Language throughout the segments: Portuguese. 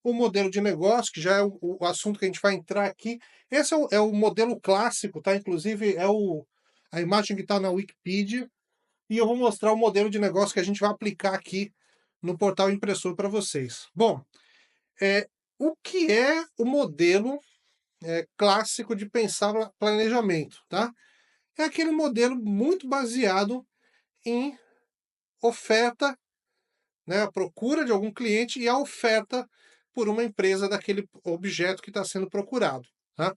o modelo de negócio, que já é o assunto que a gente vai entrar aqui. Esse é o modelo clássico, tá? Inclusive a imagem que está na Wikipedia, e eu vou mostrar o modelo de negócio que a gente vai aplicar aqui no portal impressor para vocês. Bom, o que é o modelo clássico de pensar planejamento, tá? É aquele modelo muito baseado em oferta, né, a procura de algum cliente e a oferta por uma empresa daquele objeto que está sendo procurado, tá?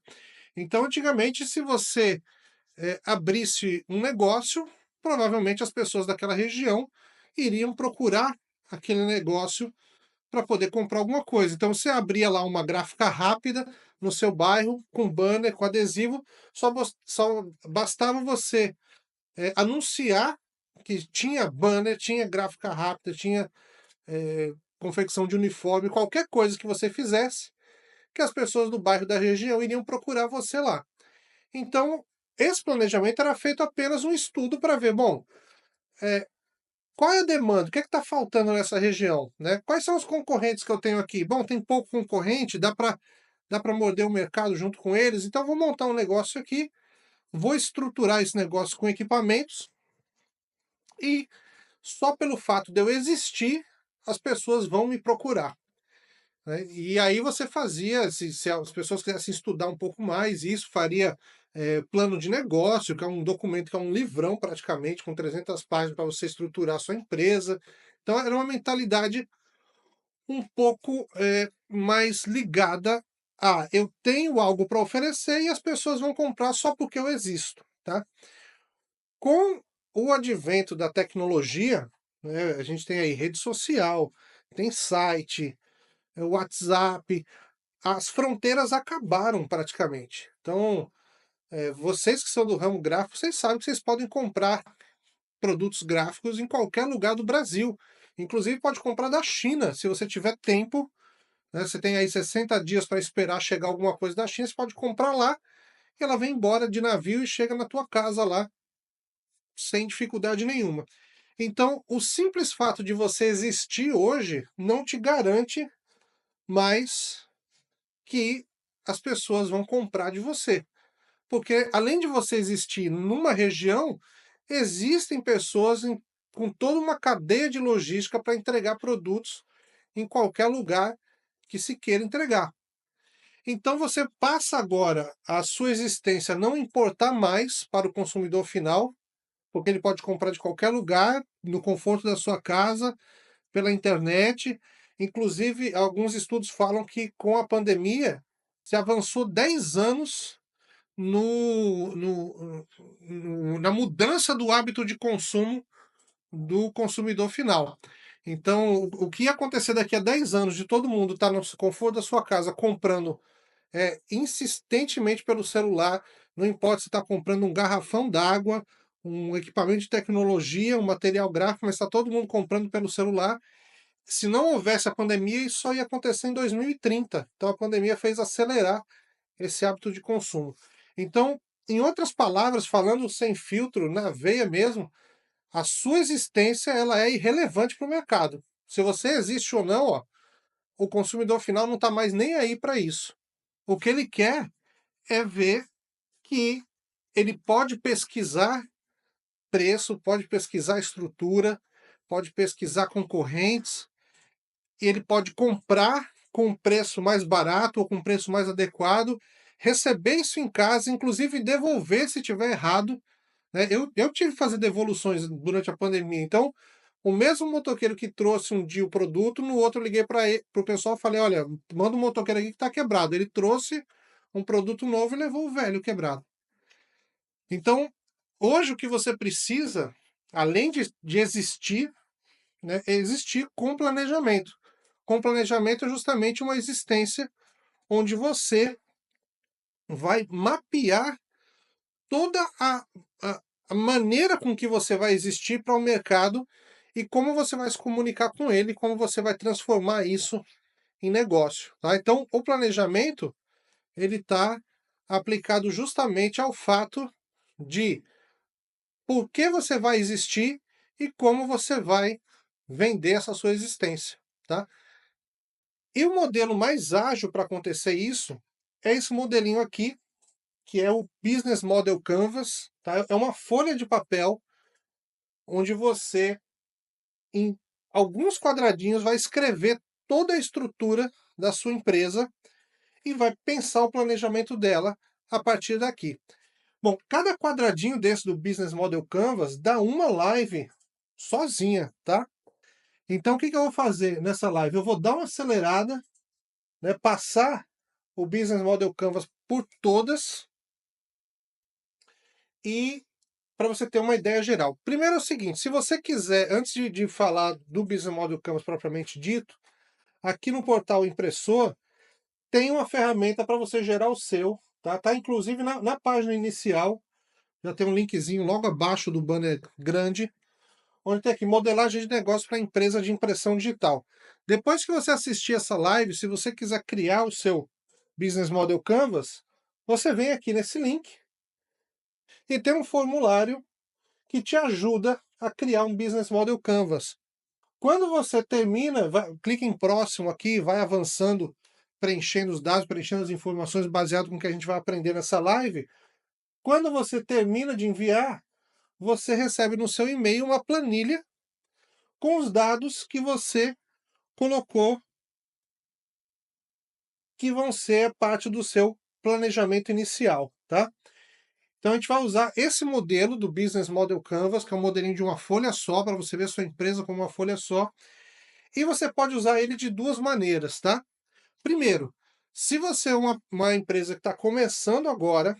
Então, antigamente, se você abrisse um negócio, provavelmente as pessoas daquela região iriam procurar aquele negócio para poder comprar alguma coisa. Então, você abria lá uma gráfica rápida no seu bairro, com banner, com adesivo, só bastava você anunciar que tinha banner, tinha gráfica rápida, tinha confecção de uniforme, qualquer coisa que você fizesse, que as pessoas do bairro da região iriam procurar você lá. Então, esse planejamento era feito apenas um estudo para ver, bom, qual é a demanda, o que está faltando nessa região, né? Quais são os concorrentes que eu tenho aqui? Bom, tem pouco concorrente, dá para morder o mercado junto com eles, então vou montar um negócio aqui, vou estruturar esse negócio com equipamentos e só pelo fato de eu existir, as pessoas vão me procurar, né? E aí você fazia, se as pessoas quisessem estudar um pouco mais, isso faria plano de negócio, que é um documento, que é um livrão praticamente, com 300 páginas para você estruturar a sua empresa. Então era uma mentalidade um pouco mais ligada a eu tenho algo para oferecer e as pessoas vão comprar só porque eu existo, tá? Com o advento da tecnologia, né, a gente tem aí rede social, tem site, WhatsApp, as fronteiras acabaram praticamente. Então, vocês que são do ramo gráfico, vocês sabem que vocês podem comprar produtos gráficos em qualquer lugar do Brasil. Inclusive pode comprar da China, se você tiver tempo, né, você tem aí 60 dias para esperar chegar alguma coisa da China, você pode comprar lá, e ela vem embora de navio e chega na tua casa lá, sem dificuldade nenhuma. Então, o simples fato de você existir hoje não te garante mais que as pessoas vão comprar de você. Porque além de você existir numa região, existem pessoas com toda uma cadeia de logística para entregar produtos em qualquer lugar que se queira entregar. Então você passa agora a sua existência a não importar mais para o consumidor final, porque ele pode comprar de qualquer lugar, no conforto da sua casa, pela internet. Inclusive, alguns estudos falam que com a pandemia se avançou 10 anos na mudança do hábito de consumo do consumidor final. Então, o que ia acontecer daqui a 10 anos de todo mundo estar no conforto da sua casa comprando insistentemente pelo celular, não importa se está comprando um garrafão d'água, um equipamento de tecnologia, um material gráfico, mas está todo mundo comprando pelo celular. Se não houvesse a pandemia, isso só ia acontecer em 2030. Então a pandemia fez acelerar esse hábito de consumo. Então, em outras palavras, falando sem filtro, na veia mesmo, a sua existência ela é irrelevante para o mercado. Se você existe ou não, ó, o consumidor final não está mais nem aí para isso. O que ele quer é ver que ele pode pesquisar preço, pode pesquisar estrutura, pode pesquisar concorrentes, e ele pode comprar com um preço mais barato ou com um preço mais adequado, receber isso em casa, inclusive devolver se tiver errado, né? Eu tive que fazer devoluções durante a pandemia, então o mesmo motoqueiro que trouxe um dia o produto, no outro eu liguei para o pessoal e falei: olha, manda um motoqueiro aqui que está quebrado. Ele trouxe um produto novo e levou o velho quebrado. Então, hoje o que você precisa, além de existir, né, é existir com planejamento. Com planejamento é justamente uma existência onde você vai mapear toda a maneira com que você vai existir para o mercado e como você vai se comunicar com ele, como você vai transformar isso em negócio, tá? Então, o planejamento, ele está aplicado justamente ao fato de por que você vai existir e como você vai vender essa sua existência, tá? E o modelo mais ágil para acontecer isso é esse modelinho aqui, que é o Business Model Canvas, tá? É uma folha de papel onde você, em alguns quadradinhos, vai escrever toda a estrutura da sua empresa e vai pensar o planejamento dela a partir daqui. Bom, cada quadradinho desse do Business Model Canvas dá uma live sozinha, tá? Então, o que que eu vou fazer nessa live? Eu vou dar uma acelerada, né, passar o Business Model Canvas por todas e para você ter uma ideia geral. Primeiro é o seguinte, se você quiser, antes de falar do Business Model Canvas propriamente dito, aqui no portal Impressor tem uma ferramenta para você gerar o seu, tá? Tá inclusive na página inicial, já tem um linkzinho logo abaixo do banner grande, onde tem aqui modelagem de negócio para empresa de impressão digital. Depois que você assistir essa live, se você quiser criar o seu Business Model Canvas, você vem aqui nesse link e tem um formulário que te ajuda a criar um Business Model Canvas. Quando você termina, clica em próximo aqui, vai avançando, preenchendo os dados, preenchendo as informações baseado com o que a gente vai aprender nessa live. Quando você termina de enviar, você recebe no seu e-mail uma planilha com os dados que você colocou, que vão ser parte do seu planejamento inicial, tá? Então a gente vai usar esse modelo do Business Model Canvas, que é um modelinho de uma folha só, para você ver sua empresa como uma folha só. E você pode usar ele de duas maneiras, tá? Primeiro, se você é uma empresa que está começando agora,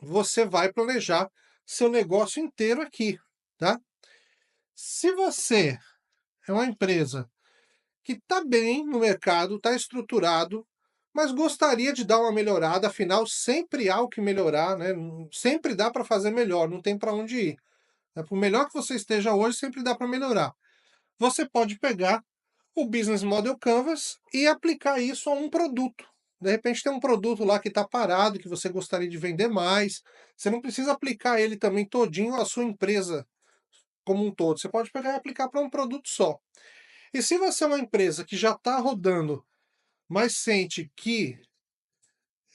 você vai planejar seu negócio inteiro aqui, tá? Se você é uma empresa que está bem no mercado, está estruturado, mas gostaria de dar uma melhorada, afinal, sempre há o que melhorar, né? Sempre dá para fazer melhor, não tem para onde ir. Por melhor que você esteja hoje, sempre dá para melhorar. Você pode pegar o Business Model Canvas e aplicar isso a um produto. De repente tem um produto lá que está parado, que você gostaria de vender mais. Você não precisa aplicar ele também todinho à sua empresa como um todo. Você pode pegar e aplicar para um produto só. E se você é uma empresa que já está rodando, mas sente que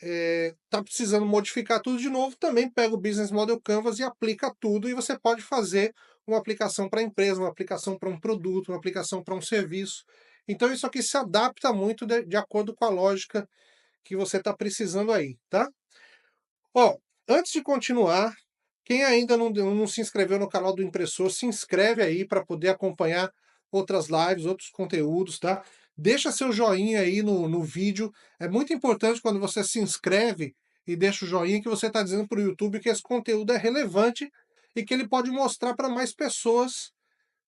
está precisando modificar tudo de novo, também pega o Business Model Canvas e aplica tudo, e você pode fazer uma aplicação para a empresa, uma aplicação para um produto, uma aplicação para um serviço. Então isso aqui se adapta muito de acordo com a lógica que você está precisando aí, tá? Ó, antes de continuar, quem ainda não se inscreveu no canal do Impressor, se inscreve aí para poder acompanhar outras lives, outros conteúdos, tá? Deixa seu joinha aí no vídeo. É muito importante quando você se inscreve e deixa o joinha que você está dizendo para o YouTube que esse conteúdo é relevante e que ele pode mostrar para mais pessoas,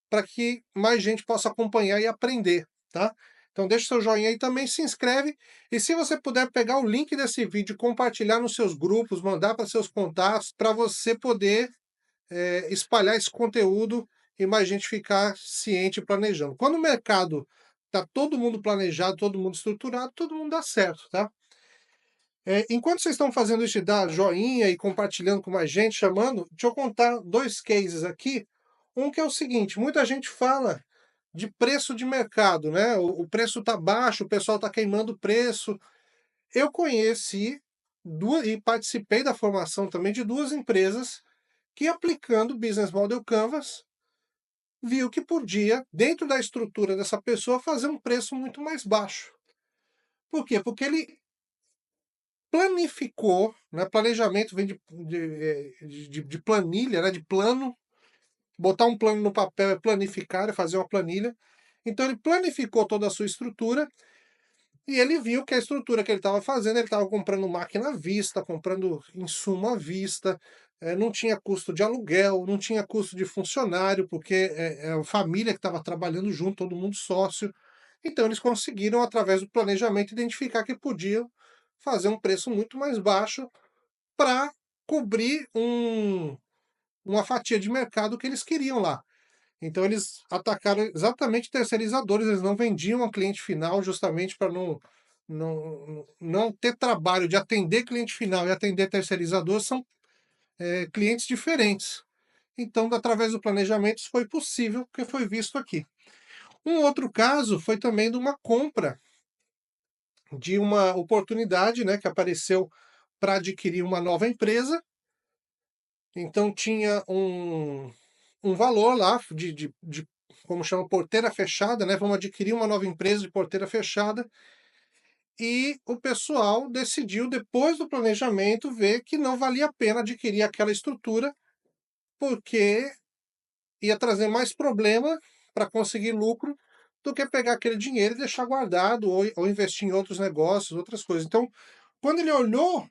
para que mais gente possa acompanhar e aprender, tá? Então deixa seu joinha aí também, se inscreve, e se você puder pegar o link desse vídeo e compartilhar nos seus grupos, mandar para seus contatos, para você poder espalhar esse conteúdo e mais gente ficar ciente e planejando. Quando o mercado está todo mundo planejado, todo mundo estruturado, todo mundo dá certo, tá? Enquanto vocês estão fazendo isso de dar joinha e compartilhando com mais gente, chamando, deixa eu contar dois cases aqui. Um que é o seguinte, muita gente fala de preço de mercado, né? O preço está baixo, o pessoal está queimando o preço. Eu conheci e participei da formação também de duas empresas que, aplicando o Business Model Canvas, viu que podia, dentro da estrutura dessa pessoa, fazer um preço muito mais baixo. Por quê? Porque ele planificou, né? Planejamento vem de planilha, né? De plano. Botar um plano no papel é planificar, é fazer uma planilha. Então ele planificou toda a sua estrutura e ele viu que a estrutura que ele estava fazendo, ele estava comprando máquina à vista, comprando insumo à vista, não tinha custo de aluguel, não tinha custo de funcionário, porque é a família que estava trabalhando junto, todo mundo sócio. Então eles conseguiram, através do planejamento, identificar que podiam fazer um preço muito mais baixo para cobrir uma fatia de mercado que eles queriam lá. Então eles atacaram exatamente terceirizadores, eles não vendiam ao cliente final justamente para não ter trabalho de atender cliente final e atender terceirizador, são clientes diferentes. Então, através do planejamento, isso foi possível, que foi visto aqui. Um outro caso foi também de uma compra de uma oportunidade, né, que apareceu para adquirir uma nova empresa. Então tinha um valor lá de como chama, porteira fechada, né, vamos adquirir uma nova empresa de porteira fechada, e o pessoal decidiu, depois do planejamento, ver que não valia a pena adquirir aquela estrutura, porque ia trazer mais problema para conseguir lucro do que pegar aquele dinheiro e deixar guardado ou investir em outros negócios, outras coisas. Então, quando ele olhou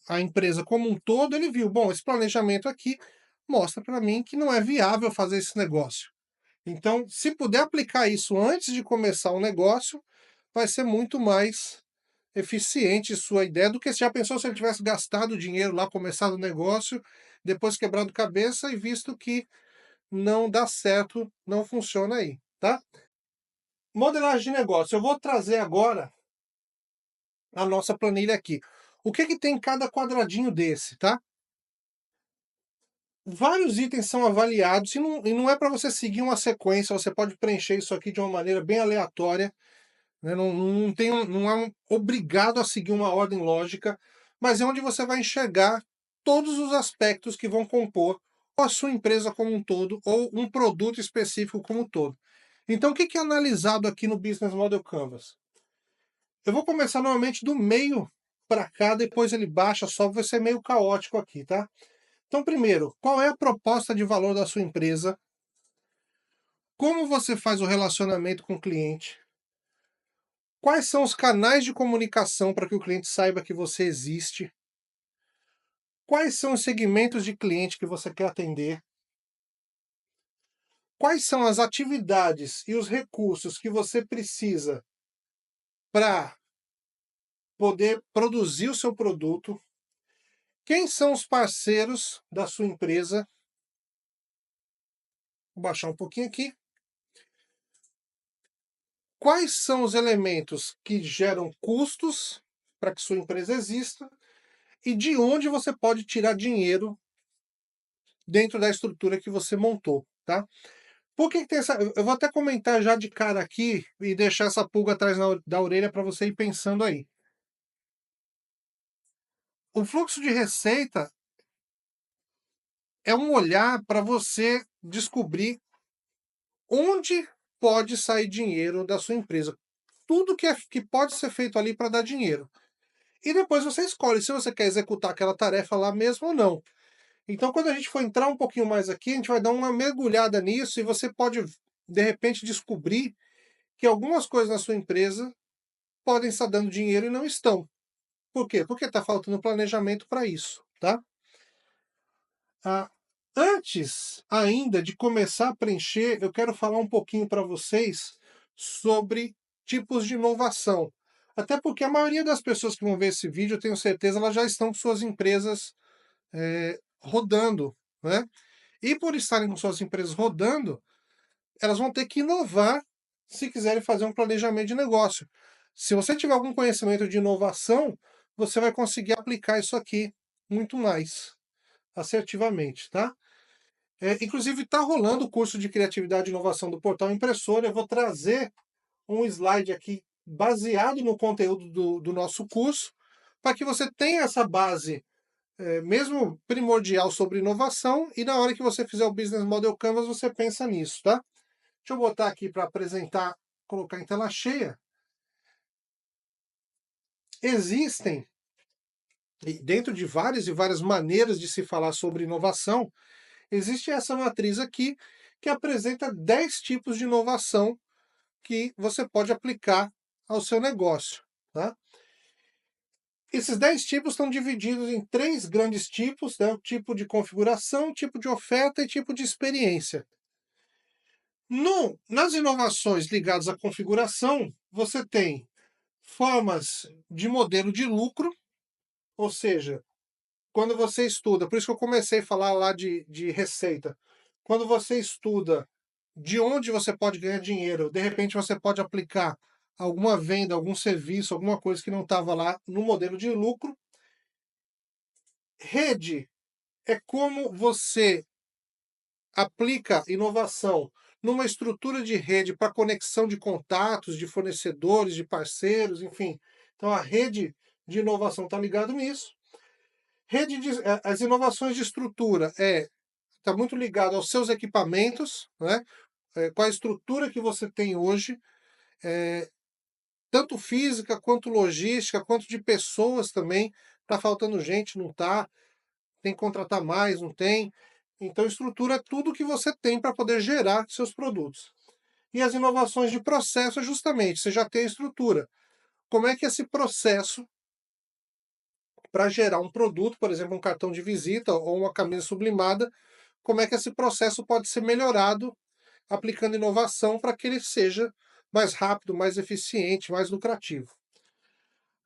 a empresa como um todo, ele viu, bom, esse planejamento aqui mostra para mim que não é viável fazer esse negócio. Então, se puder aplicar isso antes de começar o negócio, vai ser muito mais eficiente sua ideia do que se já pensou se ele tivesse gastado dinheiro lá, começado o negócio, depois quebrado cabeça e visto que não dá certo, não funciona aí, tá? Modelagem de negócio. Eu vou trazer agora a nossa planilha aqui. O que que tem em cada quadradinho desse, tá? Vários itens são avaliados e não é para você seguir uma sequência, você pode preencher isso aqui de uma maneira bem aleatória, né? Não é obrigado a seguir uma ordem lógica, mas é onde você vai enxergar todos os aspectos que vão compor ou a sua empresa como um todo, ou um produto específico como um todo. Então, o que que é analisado aqui no Business Model Canvas? Eu vou começar normalmente do meio para cá, depois ele baixa só, vai ser meio caótico aqui, tá? Então, primeiro, qual é a proposta de valor da sua empresa? Como você faz o relacionamento com o cliente? Quais são os canais de comunicação para que o cliente saiba que você existe? Quais são os segmentos de cliente que você quer atender? Quais são as atividades e os recursos que você precisa para poder produzir o seu produto? Quem são os parceiros da sua empresa? Vou baixar um pouquinho aqui. Quais são os elementos que geram custos para que sua empresa exista? E de onde você pode tirar dinheiro dentro da estrutura que você montou, tá? Por que que tem essa. Eu vou até comentar já de cara aqui e deixar essa pulga atrás da orelha para você ir pensando aí. O fluxo de receita é um olhar para você descobrir onde pode sair dinheiro da sua empresa. Tudo que pode ser feito ali para dar dinheiro. E depois você escolhe se você quer executar aquela tarefa lá mesmo ou não. Então, quando a gente for entrar um pouquinho mais aqui, a gente vai dar uma mergulhada nisso e você pode, de repente, descobrir que algumas coisas na sua empresa podem estar dando dinheiro e não estão. Por quê? Porque está faltando planejamento para isso, tá? Ah, antes ainda de começar a preencher, eu quero falar um pouquinho para vocês sobre tipos de inovação. Até porque a maioria das pessoas que vão ver esse vídeo, eu tenho certeza, elas já estão com suas empresas rodando, né? E por estarem com suas empresas rodando, elas vão ter que inovar se quiserem fazer um planejamento de negócio. Se você tiver algum conhecimento de inovação, você vai conseguir aplicar isso aqui muito mais assertivamente, tá? Inclusive, está rolando o curso de criatividade e inovação do Portal Impressora. Eu vou trazer um slide aqui baseado no conteúdo do nosso curso, para que você tenha essa base, mesmo primordial, sobre inovação, e na hora que você fizer o Business Model Canvas, você pensa nisso, tá? Deixa eu botar aqui para apresentar, colocar em tela cheia. Existem, dentro de várias e várias maneiras de se falar sobre inovação, existe essa matriz aqui que apresenta 10 tipos de inovação que você pode aplicar ao seu negócio, tá? Esses 10 tipos estão divididos em 3 grandes tipos, né? O tipo de configuração, tipo de oferta e tipo de experiência. Nas inovações ligadas à configuração, você tem formas de modelo de lucro, ou seja, quando você estuda, por isso que eu comecei a falar lá de receita, quando você estuda de onde você pode ganhar dinheiro, de repente você pode aplicar alguma venda, algum serviço, alguma coisa que não estava lá no modelo de lucro. Rede é como você aplica inovação numa estrutura de rede para conexão de contatos, de fornecedores, de parceiros, enfim. Então a rede de inovação está ligado nisso. As inovações de estrutura está muito ligado aos seus equipamentos, né? Qual a estrutura que você tem hoje, tanto física quanto logística, quanto de pessoas também. Está faltando gente, não está? Tem que contratar mais, não tem? Então, estrutura é tudo que você tem para poder gerar seus produtos. E as inovações de processo é justamente, você já tem a estrutura. Como é que esse processo, para gerar um produto, por exemplo, um cartão de visita ou uma camisa sublimada, como é que esse processo pode ser melhorado aplicando inovação para que ele seja mais rápido, mais eficiente, mais lucrativo.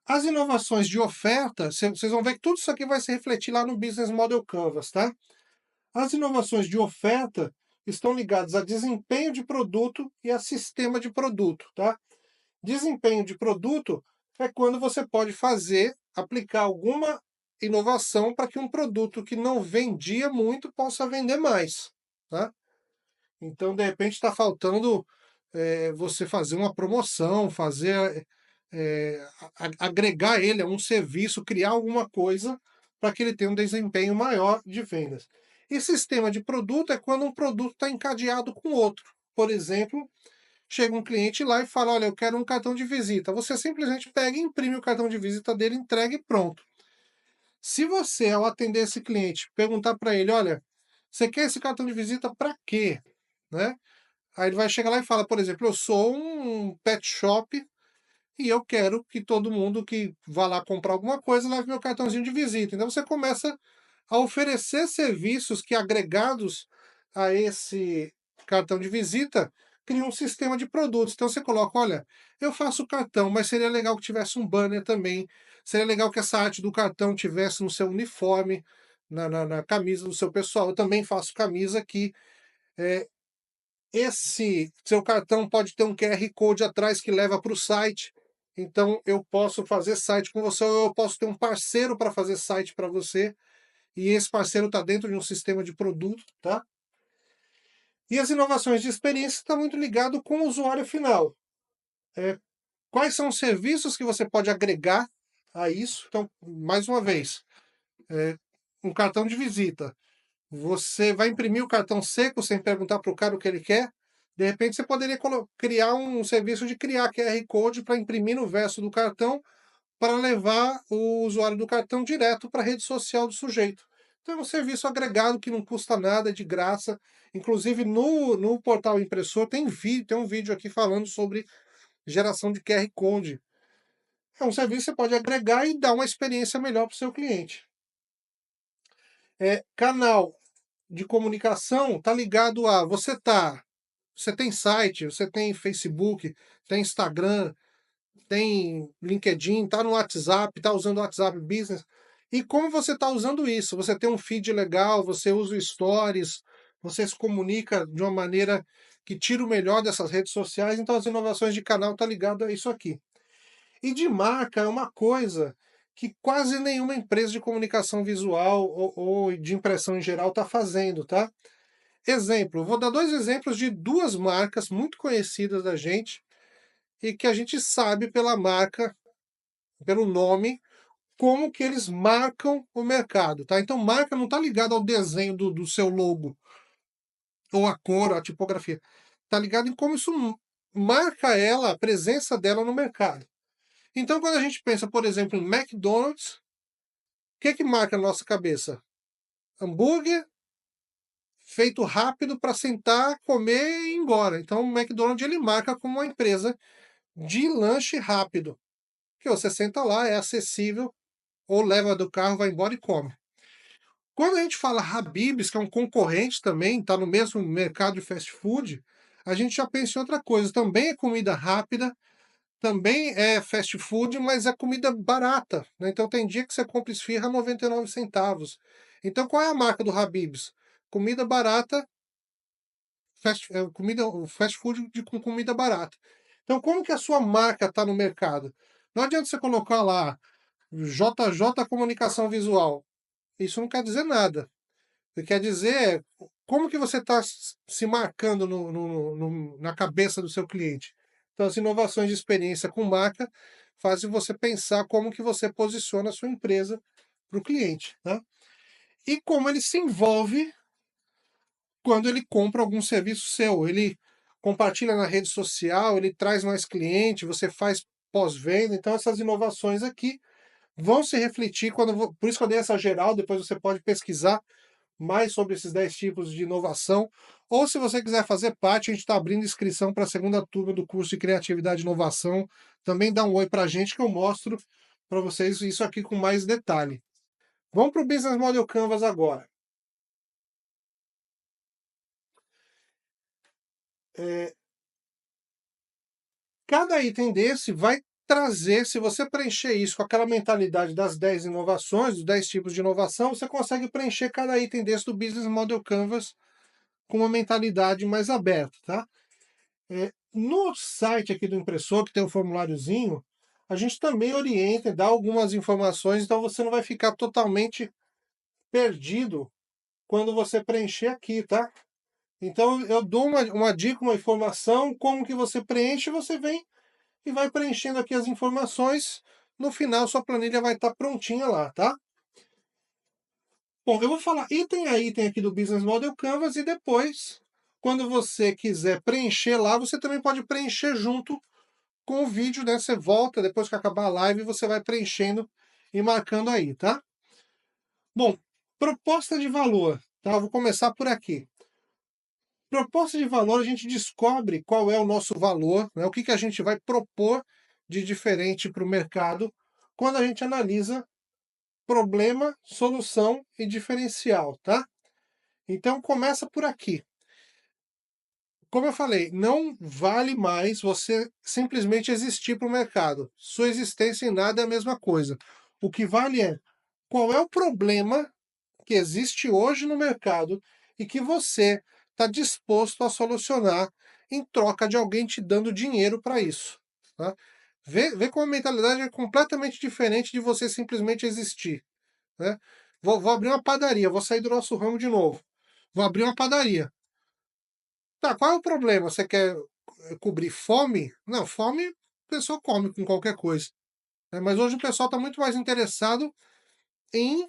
As inovações de oferta, vocês vão ver que tudo isso aqui vai se refletir lá no Business Model Canvas, tá? As inovações de oferta estão ligadas a desempenho de produto e a sistema de produto, tá? Desempenho de produto é quando você pode aplicar alguma inovação para que um produto que não vendia muito possa vender mais, tá? Então, de repente, está faltando você fazer uma promoção, agregar ele a um serviço, criar alguma coisa para que ele tenha um desempenho maior de vendas. E sistema de produto é quando um produto está encadeado com outro. Por exemplo, chega um cliente lá e fala: olha, eu quero um cartão de visita. Você simplesmente pega e imprime o cartão de visita dele, entrega e pronto. Se você, ao atender esse cliente, perguntar para ele: olha, você quer esse cartão de visita para quê? Né? Aí ele vai chegar lá e fala, por exemplo, eu sou um pet shop e eu quero que todo mundo que vá lá comprar alguma coisa leve meu cartãozinho de visita. Então você começa a oferecer serviços que, agregados a esse cartão de visita, cria um sistema de produtos. Então você coloca, olha, eu faço cartão, mas seria legal que tivesse um banner também. Seria legal que essa arte do cartão tivesse no seu uniforme, na camisa do seu pessoal. Eu também faço camisa aqui. Esse seu cartão pode ter um QR Code atrás que leva para o site. Então eu posso fazer site com você, ou eu posso ter um parceiro para fazer site para você, e esse parceiro está dentro de um sistema de produto, tá? E as inovações de experiência estão muito ligado com o usuário final. Quais são os serviços que você pode agregar a isso? Então, mais uma vez, um cartão de visita. Você vai imprimir o cartão seco sem perguntar para o cara o que ele quer? De repente, você poderia criar um serviço de criar QR Code para imprimir no verso do cartão para levar o usuário do cartão direto para a rede social do sujeito. Então, é um serviço agregado que não custa nada, é de graça. Inclusive, no portal impressor tem um vídeo aqui falando sobre geração de QR Code. É um serviço que você pode agregar e dar uma experiência melhor para o seu cliente. Canal de comunicação está ligado a você tem site, você tem Facebook, tem Instagram, tem LinkedIn, está no WhatsApp, está usando o WhatsApp Business. E como você está usando isso? Você tem um feed legal, você usa o Stories, você se comunica de uma maneira que tira o melhor dessas redes sociais, então as inovações de canal estão ligadas a isso aqui. E de marca é uma coisa que quase nenhuma empresa de comunicação visual ou de impressão em geral está fazendo, tá? Exemplo, vou dar 2 exemplos de 2 marcas muito conhecidas da gente, e que a gente sabe pela marca, pelo nome, como que eles marcam o mercado, tá? Então marca não está ligada ao desenho do seu logo, ou a cor, ou a tipografia. Está ligado em como isso marca ela, a presença dela no mercado. Então quando a gente pensa, por exemplo, em McDonald's, o que marca na nossa cabeça? Hambúrguer feito rápido para sentar, comer e ir embora. Então o McDonald's ele marca como uma empresa de lanche rápido, que você senta lá, é acessível, ou leva do carro, vai embora e come. Quando a gente fala Habib's, que é um concorrente também, está no mesmo mercado de fast food, a gente já pensa em outra coisa. Também é comida rápida, também é fast food, mas é comida barata, né? Então tem dia que você compra esfirra a 99 centavos. Então qual é a marca do Habib's? Comida barata, fast food com comida barata. Então como que a sua marca está no mercado? Não adianta você colocar lá JJ Comunicação Visual. Isso não quer dizer nada. O que quer dizer é como que você está se marcando na cabeça do seu cliente? Então, as inovações de experiência com marca fazem você pensar como que você posiciona a sua empresa para o cliente, tá? E como ele se envolve quando ele compra algum serviço seu. Ele compartilha na rede social, ele traz mais cliente, você faz pós-venda. Então, essas inovações aqui vão se refletir quando. Por isso que eu dei essa geral, depois você pode pesquisar mais sobre esses 10 tipos de inovação. Ou se você quiser fazer parte, a gente está abrindo inscrição para a segunda turma do curso de Criatividade e Inovação. Também dá um oi para a gente que eu mostro para vocês isso aqui com mais detalhe. Vamos para o Business Model Canvas agora. Cada item desse vai trazer, se você preencher isso com aquela mentalidade das 10 inovações, dos 10 tipos de inovação, você consegue preencher cada item desse do Business Model Canvas com uma mentalidade mais aberta, tá? No site aqui do impressor, que tem o formuláriozinho, a gente também orienta e dá algumas informações, então você não vai ficar totalmente perdido quando você preencher aqui, tá? Então eu dou uma dica, uma informação, como que você preenche, você vem e vai preenchendo aqui as informações. No final, sua planilha vai estar prontinha lá, tá? Bom, eu vou falar item a item aqui do Business Model Canvas e depois, quando você quiser preencher lá, você também pode preencher junto com o vídeo, né? Você volta, depois que acabar a live, você vai preenchendo e marcando aí, tá? Bom, proposta de valor, tá? Eu vou começar por aqui. Proposta de valor, a gente descobre qual é o nosso valor, né? O que, que a gente vai propor de diferente para o mercado quando a gente analisa problema, solução e diferencial, tá? Então começa por aqui. Como eu falei, não vale mais você simplesmente existir para o mercado. Sua existência em nada é a mesma coisa. O que vale é qual é o problema que existe hoje no mercado e que você está disposto a solucionar em troca de alguém te dando dinheiro para isso. Tá? Vê como a mentalidade é completamente diferente de você simplesmente existir. Né? Vou abrir uma padaria, vou sair do nosso ramo de novo. Vou abrir uma padaria. Tá, qual é o problema? Você quer cobrir fome? Não, fome a pessoa come com qualquer coisa. Né? Mas hoje o pessoal está muito mais interessado em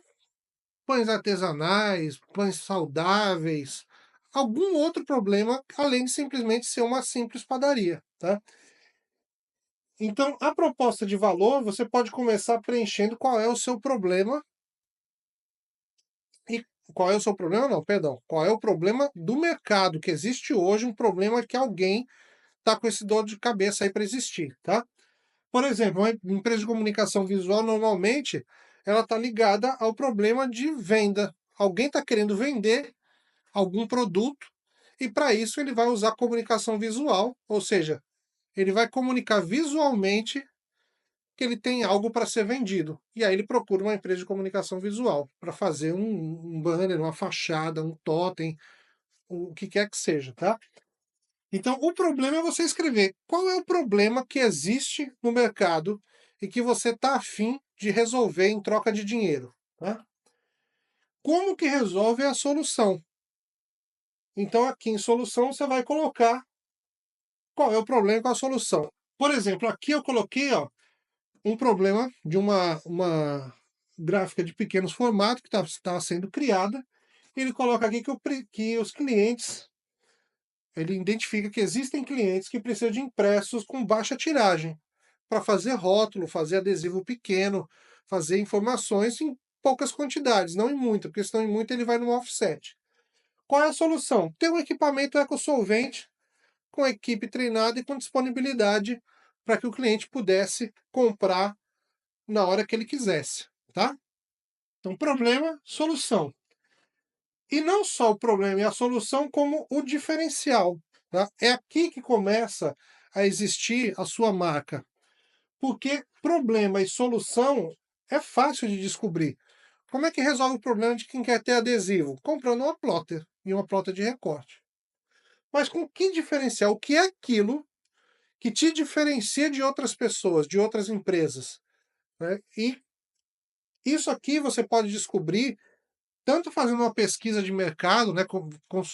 pães artesanais, pães saudáveis, algum outro problema além de simplesmente ser uma simples padaria, tá? Então, a proposta de valor, você pode começar preenchendo qual é o seu problema e qual é o seu problema, não, perdão, qual é o problema do mercado que existe hoje, um problema que alguém está com esse dor de cabeça aí para existir, tá? Por exemplo, uma empresa de comunicação visual, normalmente, ela está ligada ao problema de venda. Alguém está querendo vender algum produto e para isso ele vai usar comunicação visual, ou seja, ele vai comunicar visualmente que ele tem algo para ser vendido. E aí ele procura uma empresa de comunicação visual para fazer um banner, uma fachada, um totem, o que quer que seja, tá? Então, o problema é você escrever qual é o problema que existe no mercado e que você está afim de resolver em troca de dinheiro. Tá? Como que resolve a solução? Então, aqui em solução, você vai colocar qual é o problema com a solução. Por exemplo, aqui eu coloquei um problema de uma gráfica de pequenos formatos que está sendo criada. Ele coloca aqui que os clientes, ele identifica que existem clientes que precisam de impressos com baixa tiragem para fazer rótulo, fazer adesivo pequeno, fazer informações em poucas quantidades, não em muito, porque se não em muito ele vai no offset. Qual é a solução? Ter um equipamento ecossolvente com equipe treinada e com disponibilidade para que o cliente pudesse comprar na hora que ele quisesse, tá? Então, problema, solução. E não só o problema e a solução, como o diferencial. Tá? É aqui que começa a existir a sua marca. Porque problema e solução é fácil de descobrir. Como é que resolve o problema de quem quer ter adesivo? Comprando uma plotter e uma plotter de recorte. Mas com que diferencial? O que é aquilo que te diferencia de outras pessoas, de outras empresas? Né? E isso aqui você pode descobrir tanto fazendo uma pesquisa de mercado, né,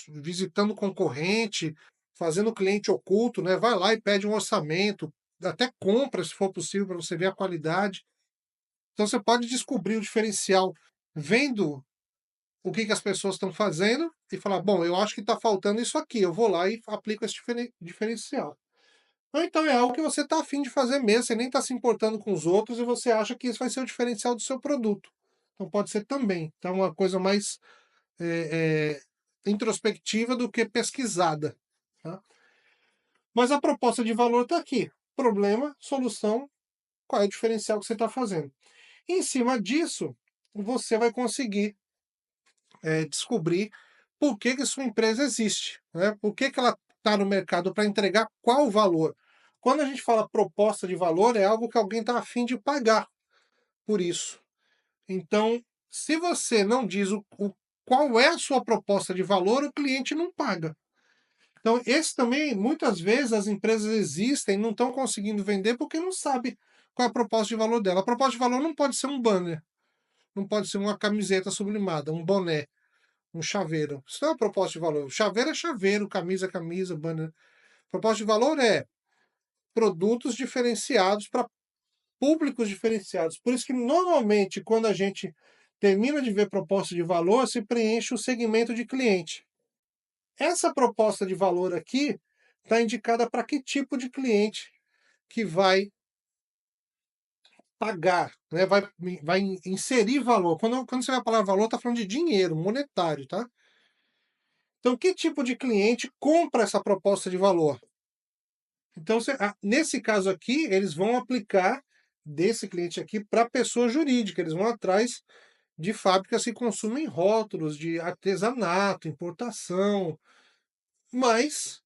visitando concorrente, fazendo cliente oculto, né, vai lá e pede um orçamento, até compra, se for possível, para você ver a qualidade. Então você pode descobrir o diferencial vendo o que que as pessoas estão fazendo e falar: "Bom, eu acho que está faltando isso aqui, eu vou lá e aplico esse diferencial". Ou então é algo que você está afim de fazer mesmo, você nem está se importando com os outros e você acha que isso vai ser o diferencial do seu produto. Então pode ser também. Então uma coisa mais, introspectiva do que pesquisada, tá. Mas a proposta de valor está aqui: problema, solução, qual é o diferencial que você está fazendo. Em cima disso, você vai conseguir descobrir por que que sua empresa existe, né? Por que que ela está no mercado para entregar qual valor. Quando a gente fala proposta de valor, é algo que alguém está afim de pagar por isso. Então, se você não diz qual é a sua proposta de valor, o cliente não paga. Então, esse também, muitas vezes, as empresas existem, não estão conseguindo vender porque não sabe qual é a proposta de valor dela. A proposta de valor não pode ser um banner, não pode ser uma camiseta sublimada, um boné, um chaveiro. Isso não é uma proposta de valor. Chaveiro é chaveiro, camisa é camisa, banner. Proposta de valor é produtos diferenciados para públicos diferenciados. Por isso que normalmente quando a gente termina de ver proposta de valor, se preenche o segmento de cliente. Essa proposta de valor aqui está indicada para que tipo de cliente que vai pagar, né? Vai inserir valor. Quando você vai falar valor, está falando de dinheiro, monetário, tá? Então, que tipo de cliente compra essa proposta de valor? Então, nesse caso aqui, eles vão aplicar desse cliente aqui para pessoa jurídica, eles vão atrás de fábricas que consumem rótulos de artesanato, importação. Mas,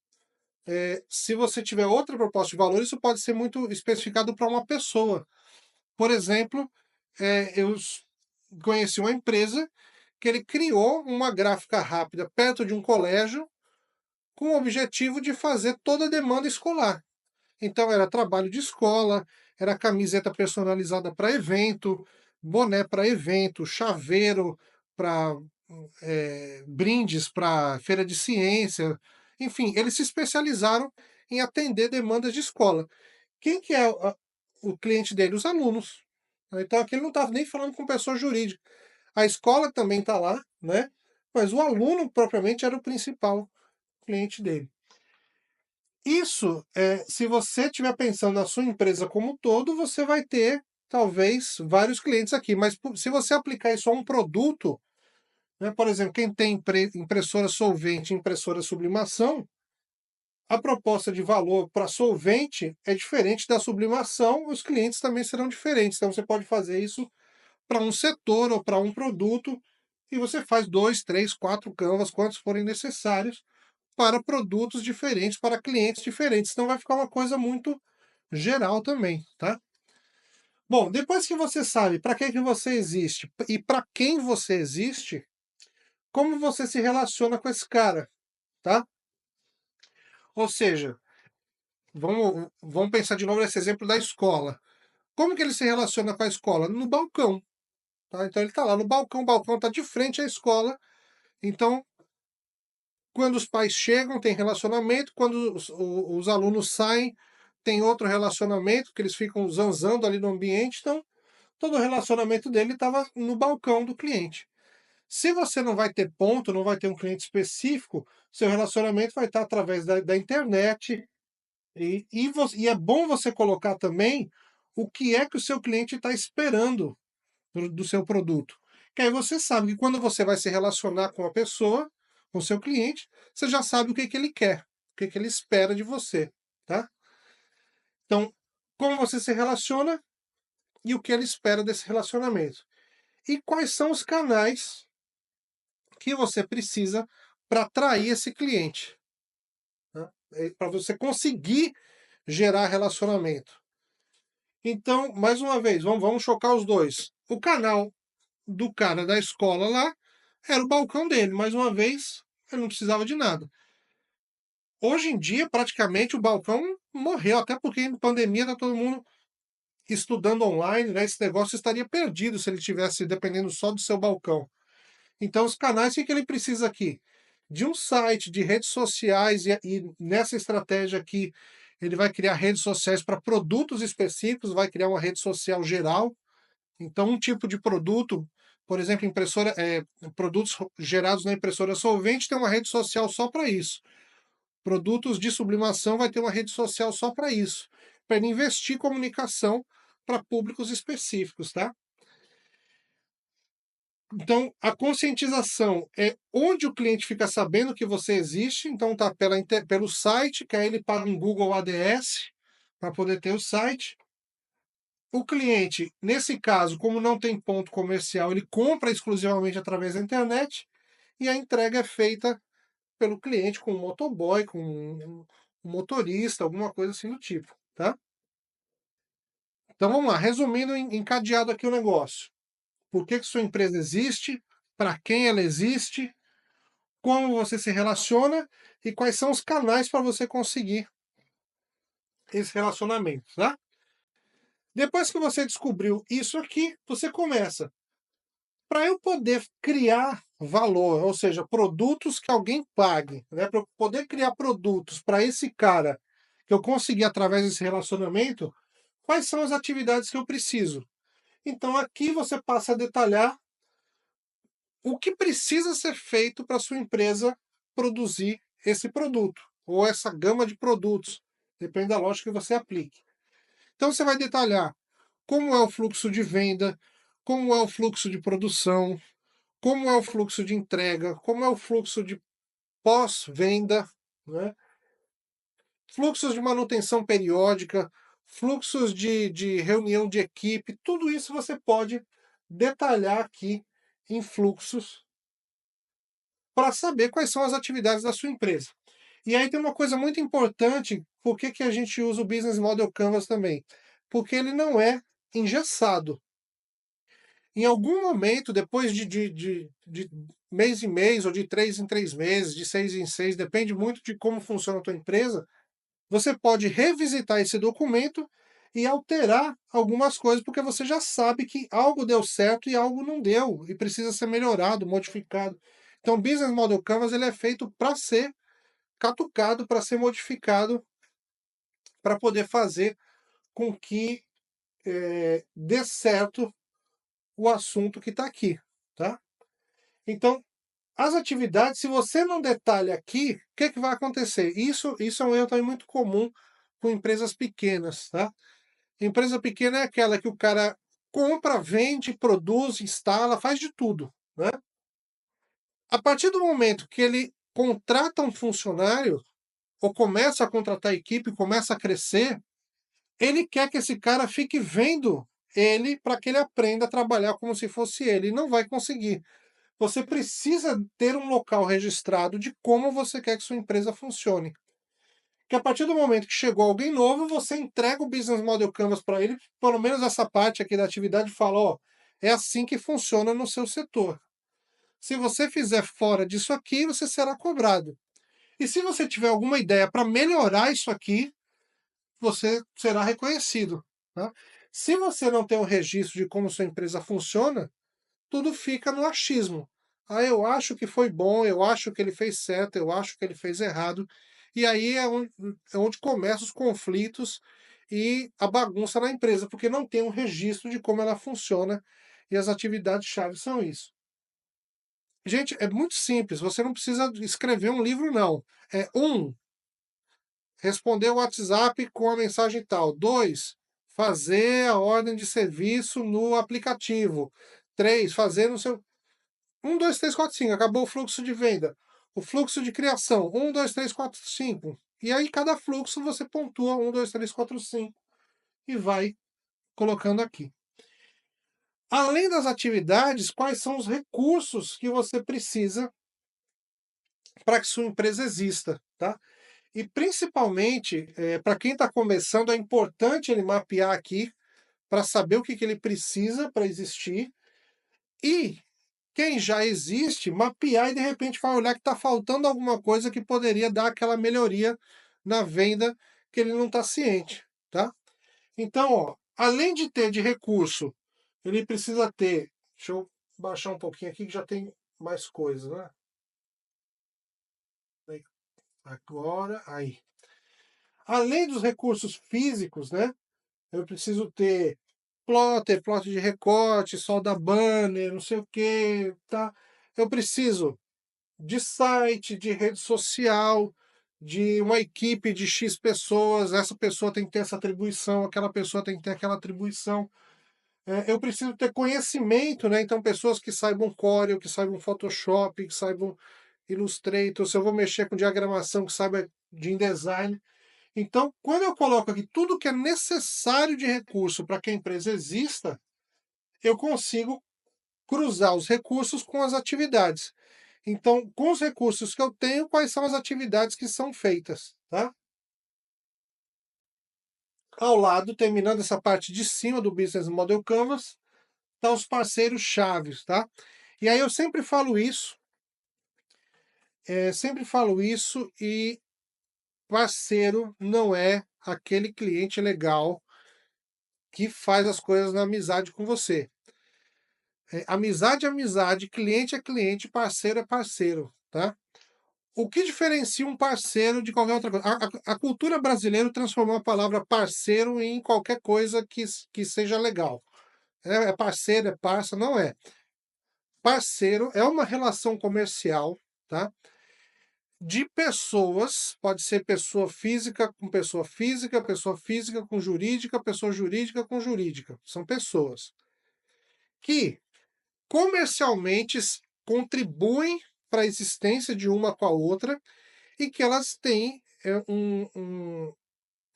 se você tiver outra proposta de valor, isso pode ser muito especificado para uma pessoa. Por exemplo, eu conheci uma empresa que ele criou uma gráfica rápida perto de um colégio com o objetivo de fazer toda a demanda escolar. Então era trabalho de escola, era camiseta personalizada para evento, boné para evento, chaveiro para brindes para feira de ciência. Enfim, eles se especializaram em atender demandas de escola. Quem que é o cliente dele? Os alunos. Então aqui ele não estava nem falando com pessoa jurídica. A escola também está lá, né? Mas o aluno propriamente era o principal cliente dele. Isso, se você estiver pensando na sua empresa como um todo, você vai ter, talvez, vários clientes aqui, mas se você aplicar isso a um produto, né, por exemplo, quem tem impressora solvente e impressora sublimação, a proposta de valor para solvente é diferente da sublimação, os clientes também serão diferentes. Então você pode fazer isso para um setor ou para um produto, e você faz 2, 3, 4 canvas, quantos forem necessários, para produtos diferentes, para clientes diferentes. Então vai ficar uma coisa muito geral também, tá? Bom, depois que você sabe para que você existe e para quem você existe, como você se relaciona com esse cara, tá? Ou seja, vamos pensar de novo nesse exemplo da escola. Como que ele se relaciona com a escola? No balcão, tá? Então ele está lá no balcão, o balcão está de frente à escola. Então, quando os pais chegam, tem relacionamento, quando os alunos saem, tem outro relacionamento, que eles ficam zanzando ali no ambiente, então todo o relacionamento dele estava no balcão do cliente. Se você não vai ter ponto, não vai ter um cliente específico, seu relacionamento vai estar através da internet, e é bom você colocar também o que é que o seu cliente está esperando do seu produto. Que aí você sabe que quando você vai se relacionar com a pessoa, com o seu cliente, você já sabe o que, que ele quer, o que, que ele espera de você, tá? Então, como você se relaciona e o que ele espera desse relacionamento. E quais são os canais que você precisa para atrair esse cliente, né? Para você conseguir gerar relacionamento. Então, mais uma vez, vamos chocar os dois. O canal do cara da escola lá era o balcão dele. Mais uma vez, ele não precisava de nada. Hoje em dia, praticamente, o balcão morreu, até porque em pandemia está todo mundo estudando online, né? Esse negócio estaria perdido se ele tivesse dependendo só do seu balcão. Então, os canais, o que ele precisa aqui? De um site, de redes sociais, e nessa estratégia aqui, ele vai criar redes sociais para produtos específicos, vai criar uma rede social geral. Então, um tipo de produto, por exemplo, produtos gerados na impressora solvente, tem uma rede social só para isso. Produtos de sublimação vai ter uma rede social só para isso, para ele investir em comunicação para públicos específicos, tá? Então, a conscientização é onde o cliente fica sabendo que você existe, então tá pelo site, que aí ele paga um Google ADS para poder ter o site. O cliente, nesse caso, como não tem ponto comercial, ele compra exclusivamente através da internet e a entrega é feita pelo cliente com um motoboy, com um motorista, alguma coisa assim do tipo, tá? Então vamos lá, resumindo, encadeado aqui o negócio. Por que sua empresa existe? Para quem ela existe? Como você se relaciona e quais são os canais para você conseguir esse relacionamento, tá? Depois que você descobriu isso aqui, você começa. Para eu poder criar valor, ou seja, produtos que alguém pague, né? Para eu poder criar produtos para esse cara que eu consegui através desse relacionamento, quais são as atividades que eu preciso? Então aqui você passa a detalhar o que precisa ser feito para sua empresa produzir esse produto, ou essa gama de produtos, depende da lógica que você aplique. Então você vai detalhar como é o fluxo de venda, como é o fluxo de produção, como é o fluxo de entrega, como é o fluxo de pós-venda, né? Fluxos de manutenção periódica, fluxos de reunião de equipe, tudo isso você pode detalhar aqui em fluxos para saber quais são as atividades da sua empresa. E aí tem uma coisa muito importante, por que que a gente usa o Business Model Canvas também? Porque ele não é engessado. Em algum momento, depois de mês em mês, ou de 3 em 3 meses, de 6 em 6, depende muito de como funciona a tua empresa, você pode revisitar esse documento e alterar algumas coisas, porque você já sabe que algo deu certo e algo não deu, e precisa ser melhorado, modificado. Então, o Business Model Canvas ele é feito para ser catucado, para ser modificado, para poder fazer com que dê certo o assunto que está aqui, tá? Então, as atividades, se você não detalha aqui, o que, que vai acontecer? Isso é um erro também muito comum com empresas pequenas, tá? Empresa pequena é aquela que o cara compra, vende, produz, instala, faz de tudo, né? A partir do momento que ele contrata um funcionário, ou começa a contratar equipe, começa a crescer, ele quer que esse cara fique vendo ele para que ele aprenda a trabalhar como se fosse ele. E não vai conseguir. Você precisa ter um local registrado de como você quer que sua empresa funcione. Que a partir do momento que chegou alguém novo, você entrega o Business Model Canvas para ele, pelo menos essa parte aqui da atividade, fala, ó, é assim que funciona no seu setor. Se você fizer fora disso aqui, você será cobrado. E se você tiver alguma ideia para melhorar isso aqui, você será reconhecido. Tá? Se você não tem um registro de como sua empresa funciona, tudo fica no achismo. Ah, eu acho que foi bom, eu acho que ele fez certo, eu acho que ele fez errado. E aí é onde começam os conflitos e a bagunça na empresa, porque não tem um registro de como ela funciona e as atividades-chave são isso. Gente, é muito simples, você não precisa escrever um livro, não. Responder o WhatsApp com a mensagem tal. 2, fazer a ordem de serviço no aplicativo. 3, fazer no seu 1, 2, 3, 4, 5. Acabou o fluxo de venda. O fluxo de criação. 1, 2, 3, 4, 5. E aí, cada fluxo você pontua 1, 2, 3, 4, 5 e vai colocando aqui. Além das atividades, quais são os recursos que você precisa para que sua empresa exista, tá? E principalmente, para quem está começando, é importante ele mapear aqui para saber o que, que ele precisa para existir. E quem já existe, mapear e de repente vai olhar que está faltando alguma coisa que poderia dar aquela melhoria na venda que ele não está ciente, tá? Então, ó, além de ter de recurso, ele precisa ter. Deixa eu baixar um pouquinho aqui que já tem mais coisas, né? Agora, aí. Além dos recursos físicos, né? Eu preciso ter plotter, plot de recorte, solda banner, não sei o que, tá? Eu preciso de site, de rede social, de uma equipe de X pessoas, essa pessoa tem que ter essa atribuição, aquela pessoa tem que ter aquela atribuição. Eu preciso ter conhecimento, né? Então, pessoas que saibam Corel, que saibam Photoshop, que saibam Illustrator, se eu vou mexer com diagramação, que saiba de InDesign. Então, quando eu coloco aqui tudo que é necessário de recurso para que a empresa exista, eu consigo cruzar os recursos com as atividades. Então, com os recursos que eu tenho, quais são as atividades que são feitas, tá? Ao lado, terminando essa parte de cima do Business Model Canvas, tá os parceiros chaves, tá? E aí eu sempre falo isso e parceiro não é aquele cliente legal que faz as coisas na amizade com você. Amizade é amizade, cliente é cliente, parceiro é parceiro, tá? O que diferencia um parceiro de qualquer outra coisa? A cultura brasileira transformou a palavra parceiro em qualquer coisa que seja legal. É parceiro, é parça, não é. Parceiro é uma relação comercial, tá? De pessoas, pode ser pessoa física com jurídica, pessoa jurídica com jurídica. São pessoas que comercialmente contribuem para a existência de uma com a outra e que elas têm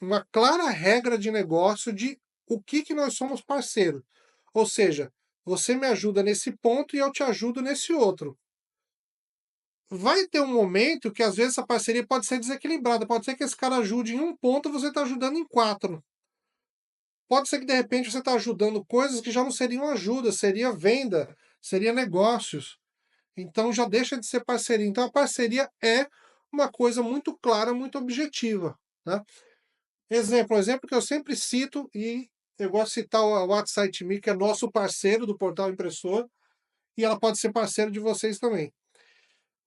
uma clara regra de negócio de o que nós somos parceiros. Ou seja, você me ajuda nesse ponto e eu te ajudo nesse outro. Vai ter um momento que às vezes essa parceria pode ser desequilibrada, pode ser que esse cara ajude em um ponto e você está ajudando em quatro. Pode ser que de repente você está ajudando coisas que já não seriam ajuda, seria venda, seria negócios. Então já deixa de ser parceria. Então a parceria é uma coisa muito clara, muito objetiva. Né? Um exemplo que eu sempre cito, e eu gosto de citar o WhatsApp, que é nosso parceiro do portal impressor, e ela pode ser parceiro de vocês também.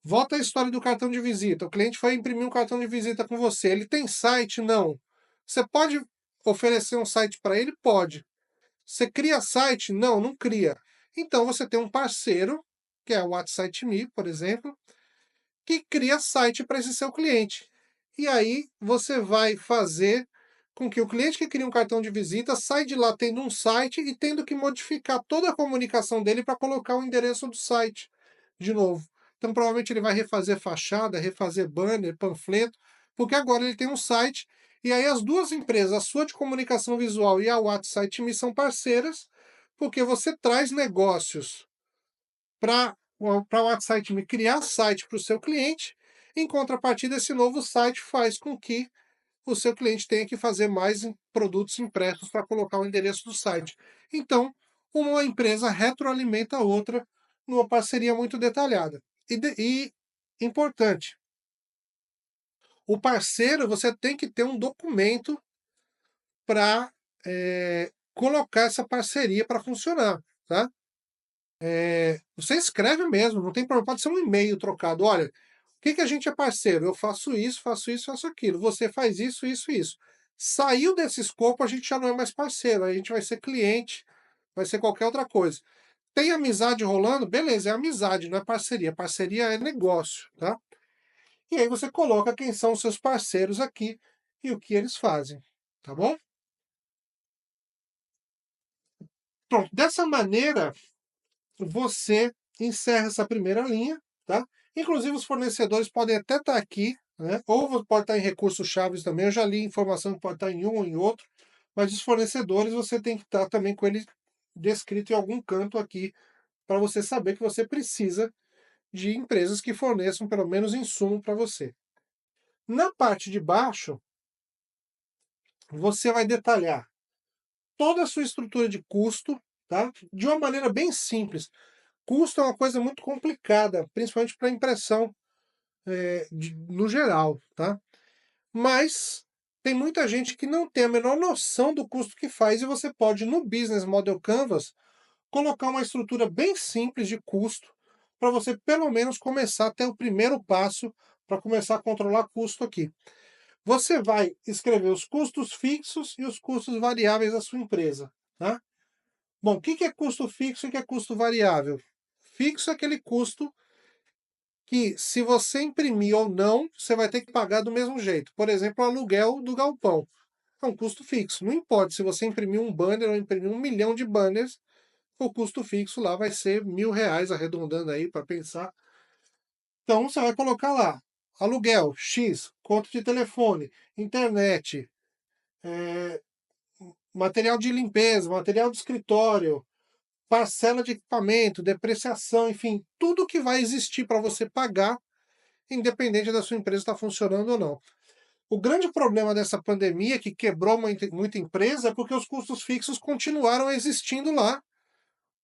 Volta à história do cartão de visita. O cliente foi imprimir um cartão de visita com você. Ele tem site? Não. Você pode oferecer um site para ele? Pode. Você cria site? Não, não cria. Então você tem um parceiro, que é o WhatsApp, por exemplo, que cria site para esse seu cliente. E aí você vai fazer com que o cliente que cria um cartão de visita sai de lá tendo um site e tendo que modificar toda a comunicação dele para colocar o endereço do site de novo. Então provavelmente ele vai refazer fachada, refazer banner, panfleto, porque agora ele tem um site e aí as duas empresas, a sua de comunicação visual e a WhatsApp são parceiras, porque você traz negócios para o WhatsApp me criar site para o seu cliente. Em contrapartida, esse novo site faz com que o seu cliente tenha que fazer mais produtos impressos para colocar o endereço do site. Então, uma empresa retroalimenta a outra numa parceria muito detalhada. E importante, o parceiro, você tem que ter um documento para colocar essa parceria para funcionar, tá? Você escreve mesmo, não tem problema, pode ser um e-mail trocado. Olha, o que a gente é parceiro? Eu faço isso, faço isso, faço aquilo. Você faz isso, isso, isso. Saiu desse escopo, a gente já não é mais parceiro, a gente vai ser cliente, vai ser qualquer outra coisa. Tem amizade rolando? Beleza, é amizade, não é parceria. Parceria é negócio, tá? E aí você coloca quem são os seus parceiros aqui e o que eles fazem, tá bom? Pronto, dessa maneira, você encerra essa primeira linha, tá? Inclusive os fornecedores podem até estar aqui, né? Ou pode estar em recursos chaves também. Eu já li informação que pode estar em um ou em outro, mas os fornecedores você tem que estar também com ele descrito em algum canto aqui para você saber que você precisa de empresas que forneçam pelo menos insumo para você. Na parte de baixo, você vai detalhar toda a sua estrutura de custo, tá? De uma maneira bem simples. Custo é uma coisa muito complicada, principalmente para impressão no geral, tá? Mas tem muita gente que não tem a menor noção do custo que faz e você pode, no Business Model Canvas, colocar uma estrutura bem simples de custo para você pelo menos começar a ter o primeiro passo para começar a controlar custo aqui. Você vai escrever os custos fixos e os custos variáveis da sua empresa, tá? Bom, o que que é custo fixo e o que é custo variável? Fixo é aquele custo que, se você imprimir ou não, você vai ter que pagar do mesmo jeito. Por exemplo, o aluguel do galpão. É um custo fixo. Não importa se você imprimir um banner ou imprimir 1 milhão de banners, o custo fixo lá vai ser R$ 1.000, arredondando aí para pensar. Então você vai colocar lá, aluguel, X, conta de telefone, internet, material de limpeza, material de escritório, parcela de equipamento, depreciação, enfim, tudo que vai existir para você pagar, independente da sua empresa estar funcionando ou não. O grande problema dessa pandemia, que quebrou muita empresa, é porque os custos fixos continuaram existindo lá,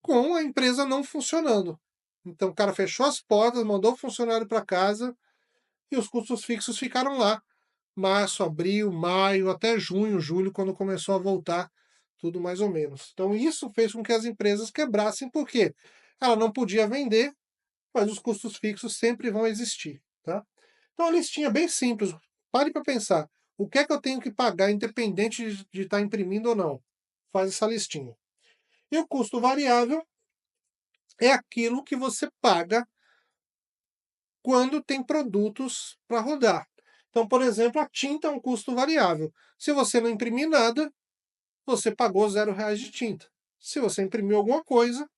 com a empresa não funcionando. Então o cara fechou as portas, mandou o funcionário para casa e os custos fixos ficaram lá. Março, abril, maio, até junho, julho, quando começou a voltar tudo mais ou menos. Então isso fez com que as empresas quebrassem, porque ela não podia vender, mas os custos fixos sempre vão existir, tá? Então a listinha é bem simples. Pare para pensar. O que é que eu tenho que pagar, independente de estar imprimindo ou não? Faz essa listinha. E o custo variável é aquilo que você paga quando tem produtos para rodar. Então, por exemplo, a tinta é um custo variável. Se você não imprimir nada, você pagou R$ 0 de tinta. Se você imprimiu alguma coisa,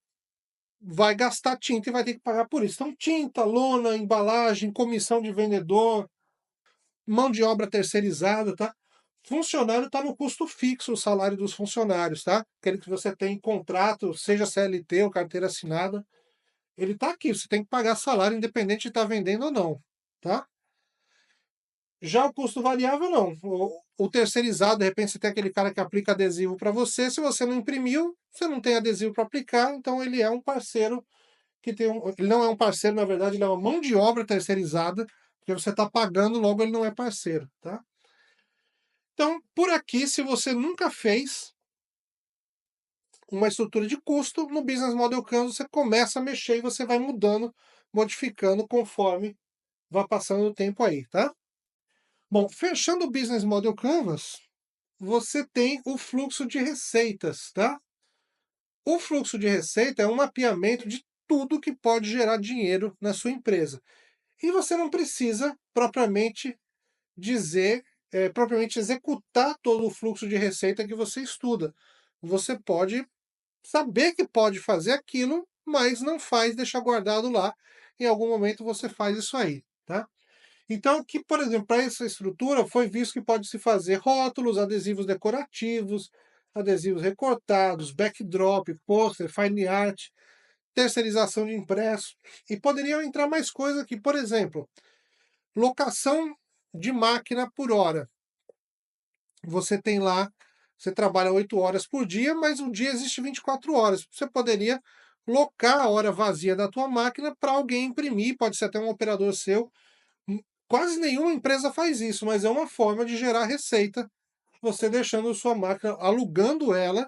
vai gastar tinta e vai ter que pagar por isso. Então, tinta, lona, embalagem, comissão de vendedor, mão de obra terceirizada, tá? Funcionário está no custo fixo, o salário dos funcionários, tá? Aquele que você tem em contrato, seja CLT ou carteira assinada, ele está aqui, você tem que pagar salário independente de estar vendendo ou não, tá? Já o custo variável, não. O terceirizado, de repente, você tem aquele cara que aplica adesivo para você. Se você não imprimiu, você não tem adesivo para aplicar, então ele é um parceiro que tem um. Ele não é um parceiro, na verdade, ele é uma mão de obra terceirizada, porque você está pagando, logo ele não é parceiro, tá? Então, por aqui, se você nunca fez uma estrutura de custo, no Business Model Canvas você começa a mexer e você vai mudando, modificando conforme vai passando o tempo aí, tá? Bom, fechando o Business Model Canvas, você tem o fluxo de receitas, tá? O fluxo de receita é um mapeamento de tudo que pode gerar dinheiro na sua empresa. E você não precisa propriamente dizer, propriamente executar todo o fluxo de receita que você estuda. Você pode saber que pode fazer aquilo, mas não faz, deixa guardado lá. Em algum momento você faz isso aí, tá? Então, aqui, por exemplo, para essa estrutura, foi visto que pode se fazer rótulos, adesivos decorativos, adesivos recortados, backdrop, pôster, fine art, terceirização de impresso. E poderiam entrar mais coisas aqui, por exemplo, locação de máquina por hora. Você tem lá, você trabalha 8 horas por dia, mas um dia existe 24 horas. Você poderia locar a hora vazia da tua máquina para alguém imprimir, pode ser até um operador seu. Quase nenhuma empresa faz isso, mas é uma forma de gerar receita, você deixando sua máquina, alugando ela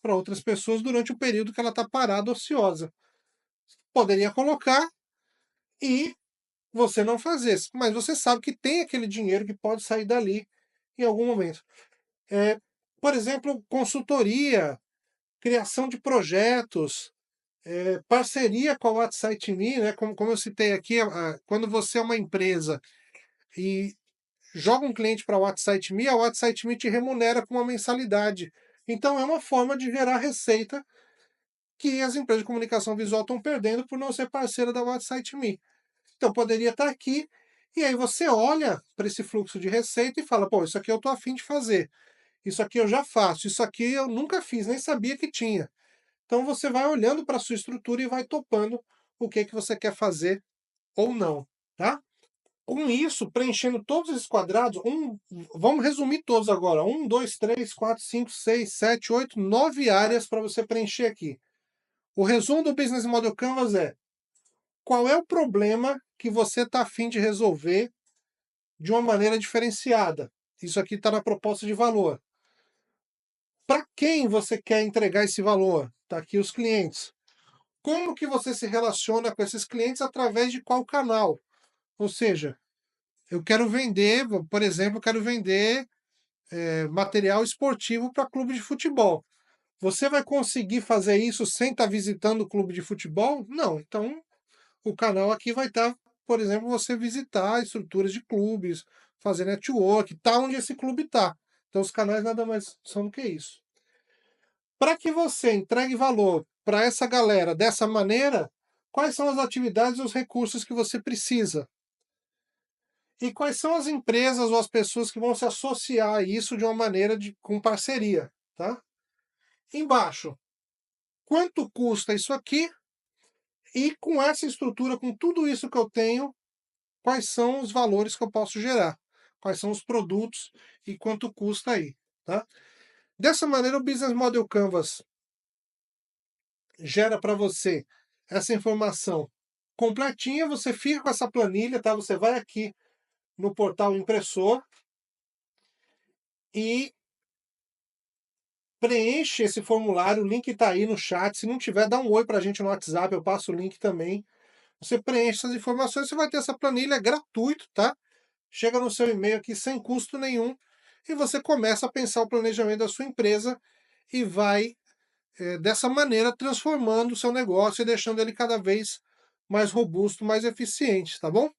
para outras pessoas durante o período que ela está parada, ociosa. Poderia colocar e você não fazer, mas você sabe que tem aquele dinheiro que pode sair dali em algum momento. É, por exemplo, consultoria, criação de projetos, parceria com a WhatsApp.me, né? Como eu citei aqui, quando você é uma empresa e joga um cliente para a WhatsApp.me, a WhatsApp.me te remunera com uma mensalidade. Então é uma forma de gerar receita que as empresas de comunicação visual estão perdendo por não ser parceira da WhatsApp.me. Então poderia estar aqui, e aí você olha para esse fluxo de receita e fala, pô, isso aqui eu estou afim de fazer, isso aqui eu já faço, isso aqui eu nunca fiz, nem sabia que tinha. Então você vai olhando para a sua estrutura e vai topando o que, que você quer fazer ou não, tá? Com isso, preenchendo todos esses quadrados, vamos resumir todos agora. 1, 2, 3, 4, 5, 6, 7, 8, 9 áreas para você preencher aqui. O resumo do Business Model Canvas é: qual é o problema que você está afim de resolver de uma maneira diferenciada? Isso aqui está na proposta de valor. Para quem você quer entregar esse valor? Está aqui os clientes. Como que você se relaciona com esses clientes através de qual canal? Ou seja, eu quero vender, por exemplo, eu quero vender material esportivo para clube de futebol. Você vai conseguir fazer isso sem estar visitando o clube de futebol? Não. Então, o canal aqui vai estar, por exemplo, você visitar estruturas de clubes, fazer network, tá onde esse clube está. Então, os canais nada mais são do que isso. Para que você entregue valor para essa galera dessa maneira, quais são as atividades e os recursos que você precisa? E quais são as empresas ou as pessoas que vão se associar a isso de uma maneira com parceria, tá? Embaixo, quanto custa isso aqui? E com essa estrutura, com tudo isso que eu tenho, quais são os valores que eu posso gerar? Quais são os produtos e quanto custa aí, tá? Dessa maneira, o Business Model Canvas gera para você essa informação completinha, você fica com essa planilha, tá? Você vai aqui no portal impressor e preenche esse formulário, o link está aí no chat. Se não tiver, dá um oi para a gente no WhatsApp, eu passo o link também. Você preenche essas informações, você vai ter essa planilha gratuito, tá? Chega no seu e-mail aqui sem custo nenhum e você começa a pensar o planejamento da sua empresa e vai, dessa maneira, transformando o seu negócio e deixando ele cada vez mais robusto, mais eficiente, tá bom?